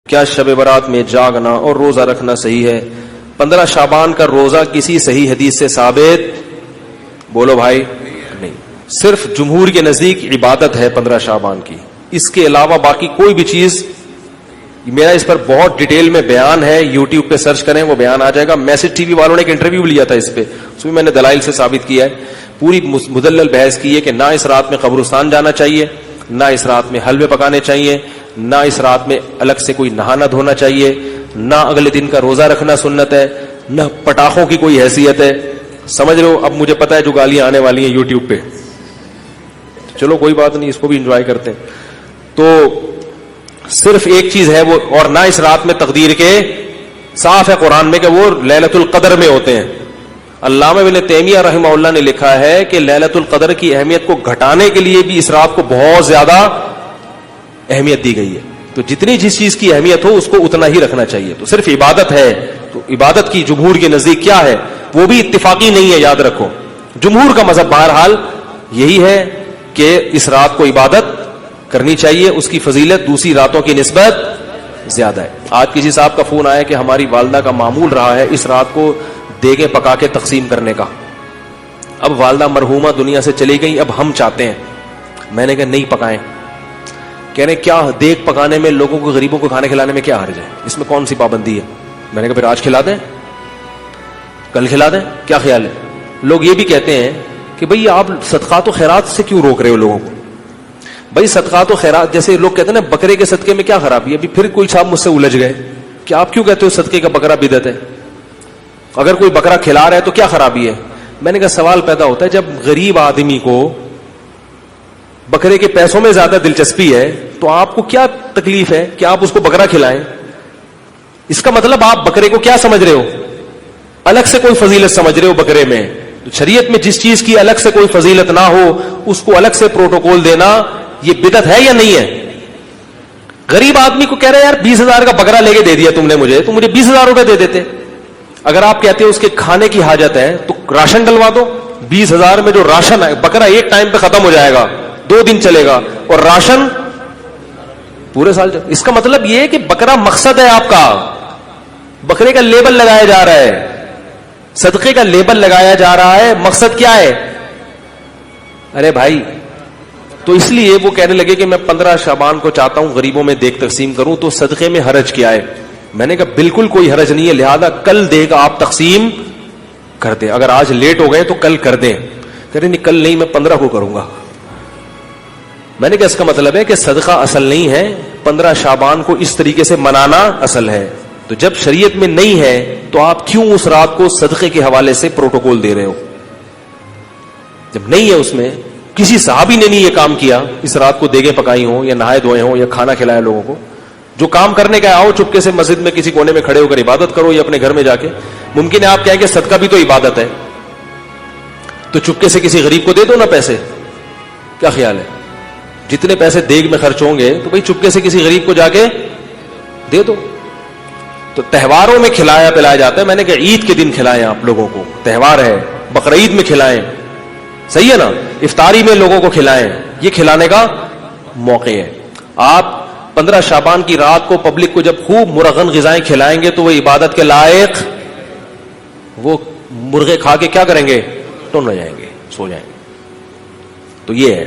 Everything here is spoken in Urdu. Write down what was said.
کیا شب برات میں جاگنا اور روزہ رکھنا صحیح ہے؟ 15 شعبان کا روزہ کسی صحیح حدیث سے ثابت بولو بھائی نہیں. صرف جمہور کے نزدیک عبادت ہے 15 شعبان کی. اس کے علاوہ باقی کوئی بھی چیز، میرا اس پر بہت ڈیٹیل میں بیان ہے، یوٹیوب پہ سرچ کریں وہ بیان آ جائے گا. میسج ٹی وی والوں نے ایک انٹرویو لیا تھا اس پہ، اس میں نے دلائل سے ثابت کیا ہے. پوری مدلل بحث کی ہے کہ نہ اس رات میں قبرستان جانا چاہیے، نہ اس رات میں حلوے پکانے چاہیے، نہ اس رات میں الگ سے کوئی نہانا دھونا چاہیے، نہ اگلے دن کا روزہ رکھنا سنت ہے، نہ پٹاخوں کی کوئی حیثیت ہے. سمجھ رہے ہو؟ اب مجھے پتا ہے جو گالیاں آنے والی ہیں یوٹیوب پہ، چلو کوئی بات نہیں، اس کو بھی انجوائے کرتے ہیں. تو صرف ایک چیز ہے وہ، اور نہ اس رات میں تقدیر کے، صاف ہے قرآن میں کہ وہ لیلۃ القدر میں ہوتے ہیں. علامہ ابن تیمیہ رحمہ اللہ نے لکھا ہے کہ لیلۃ القدر کی اہمیت کو گھٹانے کے لیے بھی اس رات کو بہت زیادہ اہمیت دی گئی ہے. تو جتنی جس چیز کی اہمیت ہو اس کو اتنا ہی رکھنا چاہیے. تو صرف عبادت ہے، تو عبادت کی جمہور کے نزدیک کیا ہے وہ بھی اتفاقی نہیں ہے، یاد رکھو. جمہور کا مذہب بہرحال یہی ہے کہ اس رات کو عبادت کرنی چاہیے، اس کی فضیلت دوسری راتوں کی نسبت زیادہ ہے. آج کسی صاحب کا فون آیا کہ ہماری والدہ کا معمول رہا ہے اس رات کو دیگیں پکا کے تقسیم کرنے کا. اب والدہ مرحومہ دنیا سے چلی گئی، اب ہم چاہتے ہیں. میں نے کہا نہیں پکائیں. کہہ رہے کیا دیگ پکانے میں لوگوں کو، غریبوں کو کھانے کھلانے میں کیا حرج ہے، اس میں کون سی پابندی ہے؟ میں نے کہا پھر آج کھلا دیں، کل کھلا دیں، کیا خیال ہے؟ لوگ یہ بھی کہتے ہیں کہ بھئی آپ صدقات و خیرات سے کیوں روک رہے ہو لوگوں کو؟ بھئی صدقات و خیرات، جیسے لوگ کہتے ہیں نا بکرے کے صدقے میں کیا خرابی ہے. ابھی پھر کوئی صاحب مجھ سے الجھ گئے کہ آپ کیوں کہتے ہو صدقے کا بکرا بدعت ہے؟ اگر کوئی بکرا کھلا رہا ہے تو کیا خرابی ہے؟ میں نے کہا سوال پیدا ہوتا ہے، جب غریب آدمی کو بکرے کے پیسوں میں زیادہ دلچسپی ہے تو آپ کو کیا تکلیف ہے کہ آپ اس کو بکرا کھلائیں؟ اس کا مطلب آپ بکرے کو کیا سمجھ رہے ہو؟ الگ سے کوئی فضیلت سمجھ رہے ہو بکرے میں. تو شریعت میں جس چیز کی الگ سے کوئی فضیلت نہ ہو اس کو الگ سے پروٹوکول دینا یہ بدعت ہے یا نہیں ہے؟ غریب آدمی کو کہہ رہے یار 20,000 کا بکرا لے کے دے دیا تم نے مجھے، تو مجھے 20,000 روپے دے دیتے. اگر آپ کہتے ہیں اس کے کھانے کی حاجت ہے تو راشن ڈلوا دو. 20,000 میں جو راشن ہے، بکرا ایک ٹائم پہ ختم ہو جائے گا، 2 دن چلے گا، اور راشن پورے سال چلے. اس کا مطلب یہ ہے کہ بکرا مقصد ہے آپ کا، بکرے کا لیبل لگایا جا رہا ہے، صدقے کا لیبل لگایا جا رہا ہے. مقصد کیا ہے؟ ارے بھائی، تو اس لیے وہ کہنے لگے کہ میں 15 شعبان کو چاہتا ہوں غریبوں میں دیگ تقسیم کروں، تو صدقے میں حرج کیا ہے؟ میں نے کہا بالکل کوئی حرج نہیں ہے، لہذا کل دیگ آپ تقسیم کر دیں. اگر آج لیٹ ہو گئے تو کل کر دیں. کہہ رہے نہیں کل نہیں، میں 15 کو کروں گا. میں نے کہا اس کا مطلب ہے کہ صدقہ اصل نہیں ہے، 15 شعبان کو اس طریقے سے منانا اصل ہے. تو جب شریعت میں نہیں ہے تو آپ کیوں اس رات کو صدقے کے حوالے سے پروٹوکول دے رہے ہو؟ جب نہیں ہے، اس میں کسی صحابی نے نہیں یہ کام کیا، اس رات کو دیگیں پکائی ہوں یا نہائے دھوئے ہوں یا کھانا کھلایا لوگوں کو. جو کام کرنے کا آؤ چپکے سے مسجد میں کسی کونے میں کھڑے ہو کر عبادت کرو یا اپنے گھر میں جا کے. ممکن ہے آپ کہیں کہ صدقہ بھی تو عبادت ہے، تو چپکے سے کسی غریب کو دے دو نا پیسے. کیا خیال ہے؟ جتنے پیسے دیگ میں خرچ ہوں گے تو بھئی چپکے سے کسی غریب کو جا کے دے دو. تو تہواروں میں کھلایا پلایا جاتا ہے. میں نے کہا عید کے دن کھلائیں، آپ لوگوں کو تہوار ہے، بقرعید میں کھلائیں، صحیح ہے نا؟ افطاری میں لوگوں کو کھلائیں، یہ کھلانے کا موقع ہے. آپ 15 شعبان کی رات کو پبلک کو جب خوب مرغن غذائیں کھلائیں گے تو وہ عبادت کے لائق، وہ مرغے کھا کے کیا کریں گے؟ ٹن ہو جائیں گے، سو جائیں گے. تو یہ ہے.